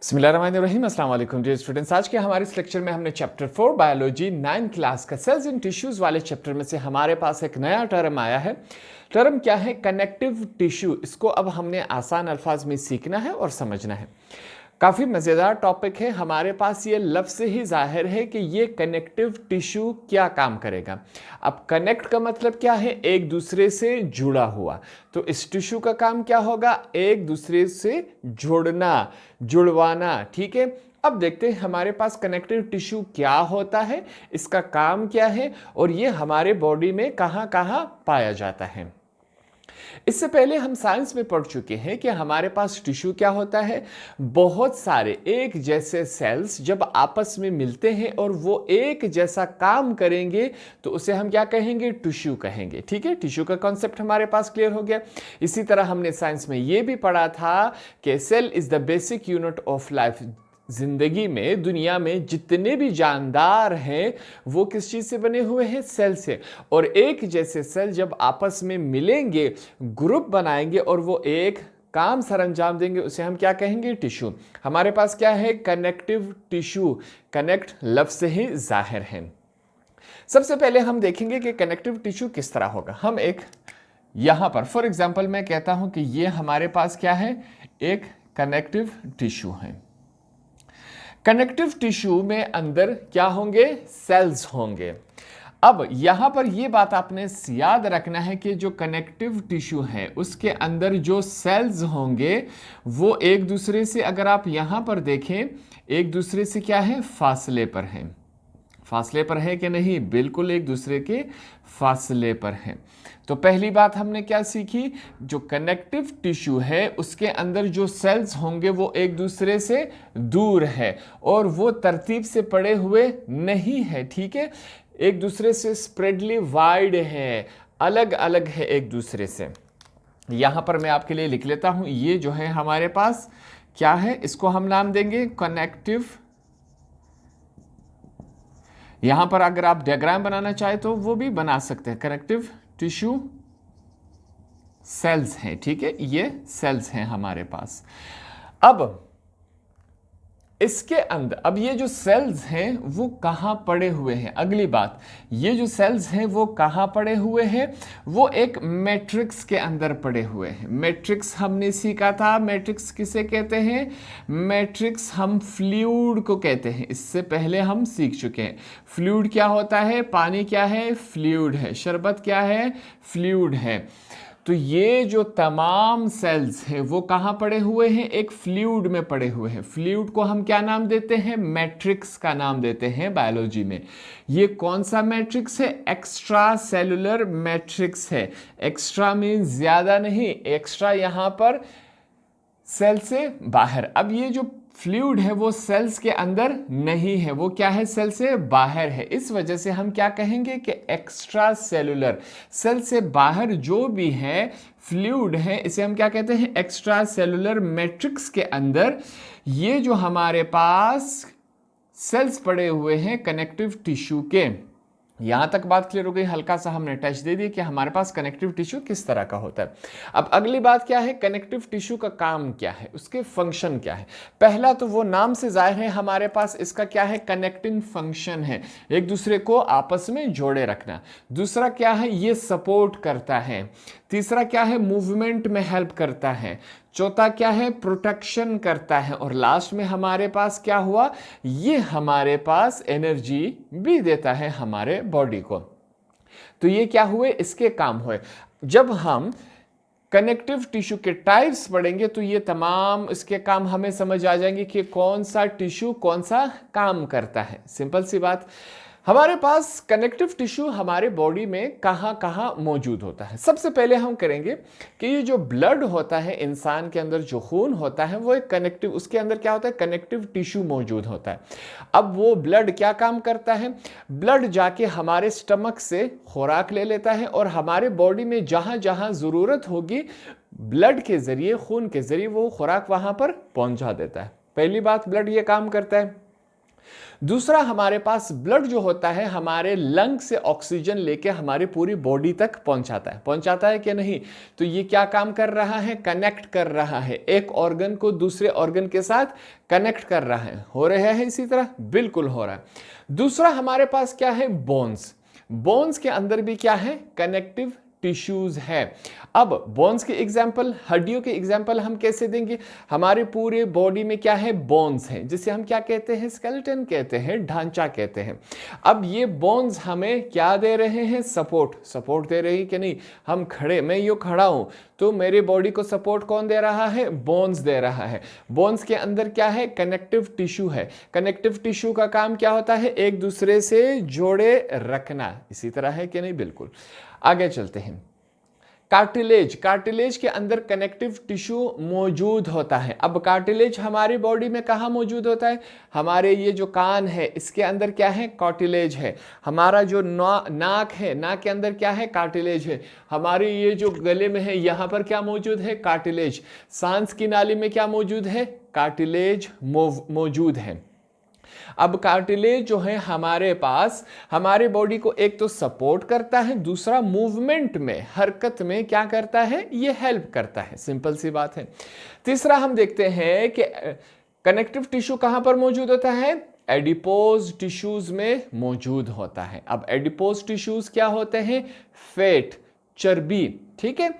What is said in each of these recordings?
बिस्मिल्लाहिर्रहमानिर्रहीम। अस्सलाम वालेकुम डियर स्टूडेंट्स। आज के हमारे इस लेक्चर में हमने चैप्टर 4 बायोलॉजी 9 क्लास का सेल्स इन टिश्यूज वाले चैप्टर में से हमारे पास एक नया टर्म आया है। टर्म क्या है? Connective tissue. इसको अब हमने आसान अल्फाज में सीखना है और समझना है। काफ़ी मज़ेदार टॉपिक है। हमारे पास ये लफ्ज़ से ही जाहिर है कि ये कनेक्टिव टिश्यू क्या काम करेगा। अब कनेक्ट का मतलब क्या है? एक दूसरे से जुड़ा हुआ। तो इस टिश्यू का काम क्या होगा? एक दूसरे से जोड़ना, जुड़वाना। ठीक है, अब देखते हैं हमारे पास कनेक्टिव टिश्यू क्या होता है, इसका काम क्या है और ये हमारे बॉडी में कहाँ कहाँ पाया जाता है। इससे पहले हम साइंस में पढ़ चुके हैं कि हमारे पास टिश्यू क्या होता है। बहुत सारे एक जैसे सेल्स जब आपस में मिलते हैं और वो एक जैसा काम करेंगे तो उसे हम क्या कहेंगे? टिश्यू कहेंगे। ठीक है, टिश्यू का कॉन्सेप्ट हमारे पास क्लियर हो गया। इसी तरह हमने साइंस में ये भी पढ़ा था कि cell is the basic unit of life. जिंदगी में, दुनिया में जितने भी जानदार हैं वो किस चीज से बने हुए हैं? सेल से। और एक जैसे सेल जब आपस में मिलेंगे, ग्रुप बनाएंगे और वो एक काम सरंजाम देंगे, उसे हम क्या कहेंगे? टिश्यू। हमारे पास क्या है? Connective tissue. कनेक्ट लफ्ज से ही जाहिर है। सबसे पहले हम देखेंगे कि कनेक्टिव टिश्यू किस तरह होगा। हम एक यहां पर फॉर एग्जाम्पल मैं कहता हूं कि ये हमारे पास क्या है? एक कनेक्टिव टिश्यू है। कनेक्टिव टिश्यू में अंदर क्या होंगे? सेल्स होंगे। अब यहां पर यह बात आपने याद रखना है कि जो कनेक्टिव टिश्यू है उसके अंदर जो सेल्स होंगे वो एक दूसरे से, अगर आप यहां पर देखें, एक दूसरे से क्या है? फासले पर हैं। फासले पर है कि नहीं? बिल्कुल एक दूसरे के फासले पर है। तो पहली बात हमने क्या सीखी? जो कनेक्टिव टिश्यू है उसके अंदर जो सेल्स होंगे वो एक दूसरे से दूर है और वो तरतीब से पड़े हुए नहीं है। ठीक है, एक दूसरे से स्प्रेडली वाइड है, अलग अलग है एक दूसरे से। यहां पर मैं आपके लिए लिख लेता हूं। ये जो है हमारे पास क्या है? इसको हम नाम देंगे कनेक्टिव। यहां पर अगर आप डायग्राम बनाना चाहे तो वो भी बना सकते हैं। कनेक्टिव टिश्यू सेल्स हैं। ठीक है, ये सेल्स हैं हमारे पास। अब इसके अंदर, अब ये जो सेल्स हैं वो कहां पड़े हुए हैं? अगली बात, ये जो सेल्स हैं वो कहां पड़े हुए हैं? वो एक मैट्रिक्स के अंदर पड़े हुए हैं। मैट्रिक्स हमने सीखा था। मैट्रिक्स किसे कहते हैं? मैट्रिक्स हम फ्लूइड को कहते हैं। इससे पहले हम सीख चुके हैं। फ्लूइड क्या होता है? पानी क्या है? फ्लूइड है। शरबत क्या है? फ्लूइड है। तो ये जो तमाम सेल्स हैं वो कहाँ पड़े हुए हैं? एक फ्लूइड में पड़े हुए हैं। फ्लूइड को हम क्या नाम देते हैं? मैट्रिक्स का नाम देते हैं बायोलॉजी में। ये कौन सा मैट्रिक्स है? एक्स्ट्रा सेलुलर मैट्रिक्स है। एक्स्ट्रा मीन्स ज्यादा नहीं, एक्स्ट्रा यहां पर सेल से बाहर। अब ये जो फ्लूइड है वो सेल्स के अंदर नहीं है, वो क्या है? सेल से बाहर है। इस वजह से हम क्या कहेंगे कि एक्स्ट्रा सेलुलर। सेल से बाहर जो भी है फ्लूइड है, इसे हम क्या कहते हैं? एक्स्ट्रा सेलुलर मैट्रिक्स के अंदर ये जो हमारे पास सेल्स पड़े हुए हैं कनेक्टिव टिश्यू के, यहां तक बात क्लियर हो गई। हल्का सा हमने टच दे दिया कि हमारे पास कनेक्टिव टिश्यू किस तरह का होता है। अब अगली बात क्या है? कनेक्टिव टिश्यू का काम क्या है, उसके फंक्शन क्या है? पहला तो वो नाम से जाहिर है हमारे पास, इसका क्या है? कनेक्टिंग फंक्शन है, एक दूसरे को आपस में जोड़े रखना। दूसरा क्या है? ये सपोर्ट करता है। तीसरा क्या है? मूवमेंट में हेल्प करता है। चौथा क्या है? प्रोटेक्शन करता है। और लास्ट में हमारे पास क्या हुआ? ये हमारे पास एनर्जी भी देता है हमारे बॉडी को। तो ये क्या हुए? इसके काम हुए। जब हम कनेक्टिव टिश्यू के टाइप्स पढ़ेंगे तो ये तमाम इसके काम हमें समझ आ जाएंगे कि कौन सा टिश्यू कौन सा काम करता है। सिंपल सी बात। हमारे पास कनेक्टिव टिश्यू हमारे बॉडी में कहां कहां मौजूद होता है। सबसे पहले हम करेंगे कि ये जो ब्लड होता है, इंसान के अंदर जो खून होता है वो एक कनेक्टिव, उसके अंदर क्या होता है? कनेक्टिव टिश्यू मौजूद होता है। अब वो ब्लड क्या काम करता है? ब्लड जाके हमारे स्टमक से खुराक ले लेता है और हमारे बॉडी में जहां जहां जरूरत होगी ब्लड के जरिए, खून के जरिए वो खुराक वहां पर पहुंचा देता है। पहली बात, ब्लड ये काम करता है। दूसरा हमारे पास ब्लड जो होता है हमारे लंग से ऑक्सीजन लेके हमारी पूरी बॉडी तक पहुंचाता है कि नहीं? तो ये क्या काम कर रहा है? कनेक्ट कर रहा है, एक ऑर्गन को दूसरे ऑर्गन के साथ कनेक्ट कर रहा है। हो रहा है इसी तरह? बिल्कुल हो रहा है। दूसरा हमारे पास क्या है? बोन्स के अंदर भी क्या है? कनेक्टिव टिश्यूज है। अब बोन्स के एग्जाम्पल, हड्डियों के एग्जाम्पल हम कैसे देंगे? हमारे पूरे बॉडी में क्या है? बोन्स हैं, जिसे हम क्या कहते हैं? स्केलेटन कहते हैं, ढांचा कहते हैं। अब ये बोन्स हमें क्या दे रहे हैं? सपोर्ट दे रही कि नहीं? मैं यूं खड़ा हूं तो मेरी बॉडी को सपोर्ट कौन दे रहा है? बोन्स दे रहा है। बोन्स के अंदर क्या है? कनेक्टिव टिश्यू है। कनेक्टिव टिश्यू का काम क्या होता है? एक दूसरे से जोड़े रखना। इसी तरह है कि नहीं? बिल्कुल। आगे चलते हैं। कार्टिलेज के अंदर कनेक्टिव टिश्यू मौजूद होता है। अब कार्टिलेज हमारी बॉडी में कहाँ मौजूद होता है? हमारे ये जो कान है इसके अंदर क्या है? कार्टिलेज है। हमारा जो नाक है, नाक के अंदर क्या है? कार्टिलेज है। हमारी ये जो गले में है यहाँ पर क्या मौजूद है? कार्टिलेज। सांस की नाली में क्या मौजूद है? कार्टिलेज मौजूद है। अब कार्टिलेज जो है हमारे पास हमारे बॉडी को एक तो सपोर्ट करता है, दूसरा मूवमेंट में, हरकत में क्या करता है? ये हेल्प करता है। सिंपल सी बात है। तीसरा हम देखते हैं कि कनेक्टिव टिश्यू कहां पर मौजूद होता है? एडिपोज टिश्यूज में मौजूद होता है। अब एडिपोज टिश्यूज क्या होते हैं? फैट, चर्बी। ठीक है,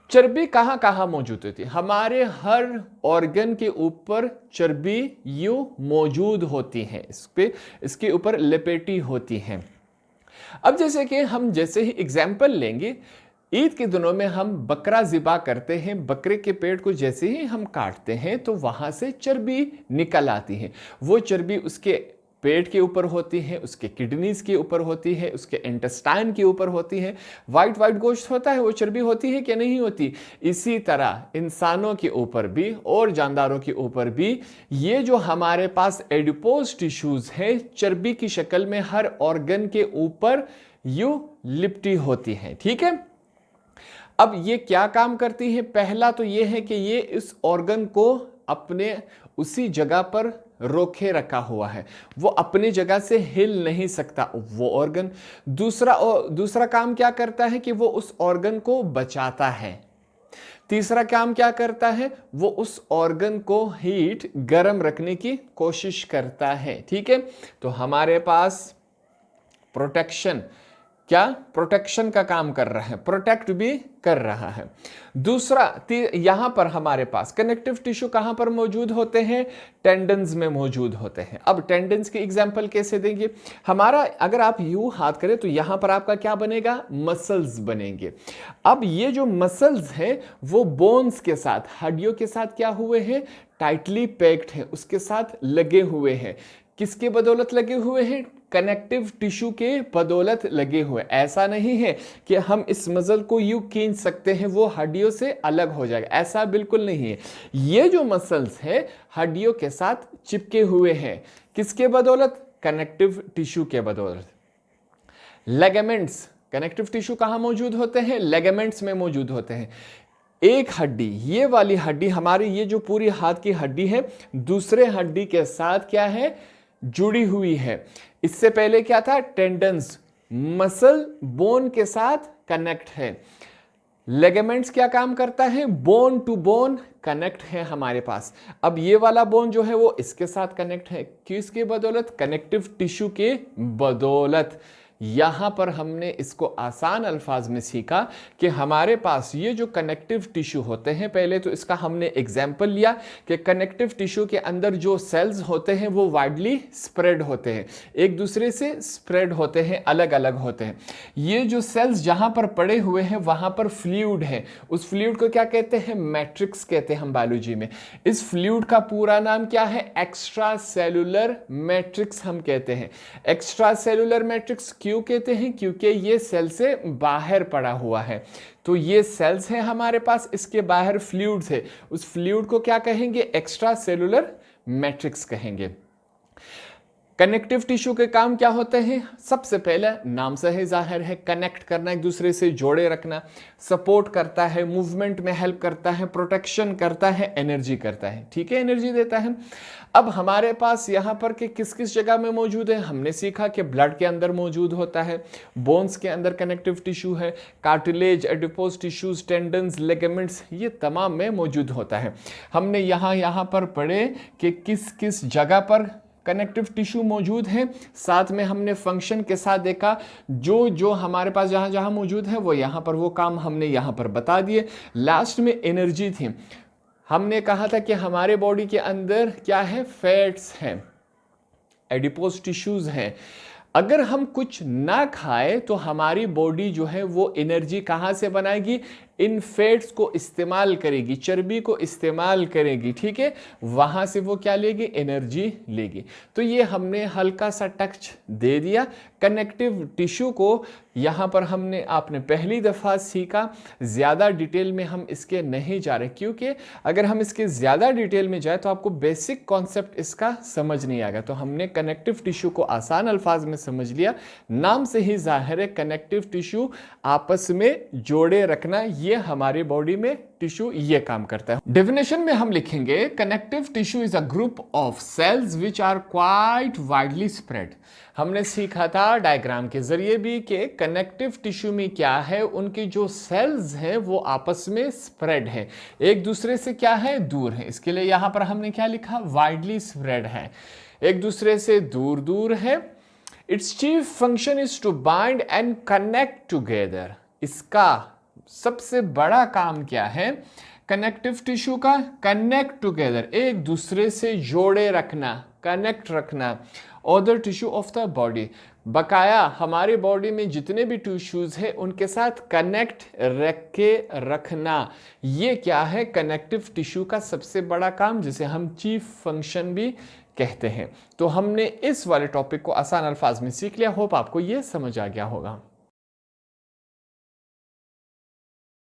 चर्बी कहां कहां मौजूद होती है? हमारे हर ऑर्गन के ऊपर चर्बी यूं मौजूद होती है, इसके ऊपर लपेटी होती हैं। अब जैसे कि हम जैसे ही एग्जाम्पल लेंगे, ईद के दिनों में हम बकरा ज़िबा करते हैं। बकरे के पेट को जैसे ही हम काटते हैं तो वहां से चर्बी निकल आती है। वो चर्बी उसके पेट के ऊपर होती है, उसके किडनीज के ऊपर होती है, उसके इंटेस्टाइन के ऊपर होती है। वाइट गोश्त होता है, वो चर्बी होती है कि नहीं होती? इसी तरह इंसानों के ऊपर भी और जानदारों के ऊपर भी ये जो हमारे पास एडिपोज टिश्यूज है, चर्बी की शक्ल में हर ऑर्गन के ऊपर यूं लिपटी होती है। ठीक है, अब ये क्या काम करती है? पहला तो ये है कि ये इस ऑर्गन को अपने उसी जगह पर रोके रखा हुआ है, वो अपनी जगह से हिल नहीं सकता वो ऑर्गन। दूसरा काम क्या करता है कि वो उस ऑर्गन को बचाता है। तीसरा काम क्या करता है? वो उस ऑर्गन को हीट, गर्म रखने की कोशिश करता है। ठीक है, तो हमारे पास प्रोटेक्शन का काम कर रहा है, प्रोटेक्ट भी कर रहा है। दूसरा, यहां पर हमारे पास कनेक्टिव टिश्यू कहां पर मौजूद होते हैं? टेंडन्स में मौजूद होते हैं। अब टेंडन्स के एग्जांपल कैसे देंगे? हमारा अगर आप यूं हाथ करें तो यहां पर आपका क्या बनेगा? मसल्स बनेंगे। अब ये जो मसल्स हैं वो बोन्स के साथ, हड्डियों के साथ क्या हुए हैं? टाइटली पैक्ड है, उसके साथ लगे हुए हैं। किसके बदौलत लगे हुए हैं? कनेक्टिव टिश्यू के बदौलत लगे हुए। ऐसा नहीं है कि हम इस मसल को यूं खींच सकते हैं वो हड्डियों से अलग हो जाएगा, ऐसा बिल्कुल नहीं है। ये जो मसल्स है हड्डियों के साथ चिपके हुए हैं। किसके बदौलत? कनेक्टिव टिश्यू के बदौलत। लेगामेंट्स, कनेक्टिव टिश्यू कहां मौजूद होते हैं? लेगामेंट्स में मौजूद होते हैं। एक हड्डी, ये वाली हड्डी, हमारी ये जो पूरी हाथ की हड्डी है, दूसरे हड्डी के साथ क्या है? जुड़ी हुई है। इससे पहले क्या था? टेंडन्स, मसल बोन के साथ कनेक्ट है। लेगामेंट्स क्या काम करता है? बोन टू बोन कनेक्ट है हमारे पास। अब ये वाला बोन जो है वो इसके साथ कनेक्ट है। किसके बदौलत? कनेक्टिव टिश्यू के बदौलत। यहां पर हमने इसको आसान अल्फाज में सीखा कि हमारे पास ये जो कनेक्टिव टिश्यू होते हैं, पहले तो इसका हमने एग्जाम्पल लिया कि कनेक्टिव टिश्यू के अंदर जो सेल्स होते हैं वो वाइडली स्प्रेड होते हैं, एक दूसरे से स्प्रेड होते हैं, अलग अलग होते हैं। ये जो सेल्स जहां पर पड़े हुए हैं वहां पर फ्लूइड है। उस फ्लूइड को क्या कहते हैं? मैट्रिक्स कहते हैं हम बायोलॉजी में। इस फ्लूइड का पूरा नाम क्या है? एक्स्ट्रा सेलुलर मैट्रिक्स हम कहते हैं। एक्स्ट्रा सेलुलर मैट्रिक्स क्यों कहते हैं? क्योंकि ये सेल से बाहर पड़ा हुआ है। तो ये सेल्स हैं हमारे पास, इसके बाहर फ्लूइड्स है, उस फ्लूइड को क्या कहेंगे? एक्स्ट्रा सेलुलर मैट्रिक्स कहेंगे। कनेक्टिव टिश्यू के काम क्या होते हैं? सबसे पहले नाम से ही जाहिर है, कनेक्ट करना, एक दूसरे से जोड़े रखना, सपोर्ट करता है, मूवमेंट में हेल्प करता है, प्रोटेक्शन करता है, एनर्जी करता है। ठीक है, एनर्जी देता है। अब हमारे पास यहाँ पर कि किस किस जगह में मौजूद है, हमने सीखा कि ब्लड के अंदर मौजूद होता है, बोन्स के अंदर कनेक्टिव टिश्यू है, cartilage, adipose tissues, tendons, ligaments, ये तमाम में मौजूद होता है। हमने यहाँ पर पढ़े कि किस किस जगह पर कनेक्टिव टिश्यू मौजूद है, साथ में हमने फंक्शन के साथ देखा जो जो हमारे पास जहाँ जहाँ मौजूद है वो यहाँ पर वो काम हमने यहाँ पर बता दिए। लास्ट में एनर्जी थी, हमने कहा था कि हमारे बॉडी के अंदर क्या है, फैट्स हैं, एडिपोज टिश्यूज हैं। अगर हम कुछ ना खाए तो हमारी बॉडी जो है वो एनर्जी कहाँ से बनाएगी, इन फैट्स को इस्तेमाल करेगी, चर्बी को इस्तेमाल करेगी। ठीक है, वहाँ से वो क्या लेगी, एनर्जी लेगी। तो ये हमने हल्का सा टच दे दिया कनेक्टिव टिश्यू को। यहाँ पर हमने आपने पहली दफ़ा सीखा, ज़्यादा डिटेल में हम इसके नहीं जा रहे, क्योंकि अगर हम इसके ज़्यादा डिटेल में जाए तो आपको बेसिक कॉन्सेप्ट इसका समझ नहीं आएगा। तो हमने कनेक्टिव टिश्यू को आसान अल्फाज में समझ लिया, नाम से ही जाहिर है कनेक्टिव टिश्यू आपस में जोड़े रखना, ये हमारी बॉडी में टिश्यू ये काम करता है। डेफिनेशन में हम लिखेंगे connective tissue is a group of cells which are quite widely spread. हमने सीखा था डायग्राम के जरिए भी कि कनेक्टिव टिश्यू में क्या है, उनकी जो सेल्स हैं वो आपस में स्प्रेड है, एक दूसरे से क्या है, दूर है। इसके लिए यहां पर हमने क्या लिखा, वाइडली स्प्रेड है, एक दूसरे से दूर दूर है। It's chief function is to bind and connect together. इसका सबसे बड़ा काम क्या है कनेक्टिव टिश्यू का, कनेक्ट टुगेदर, एक दूसरे से जोड़े रखना, कनेक्ट रखना other tissue of the body. बकाया हमारी बॉडी में जितने भी टिश्यूज हैं उनके साथ कनेक्ट रख के रखना, ये क्या है कनेक्टिव टिश्यू का सबसे बड़ा काम, जिसे हम चीफ फंक्शन भी कहते हैं। तो हमने इस वाले टॉपिक को आसान अल्फाज में सीख लिया। होप आपको ये समझ आ गया होगा।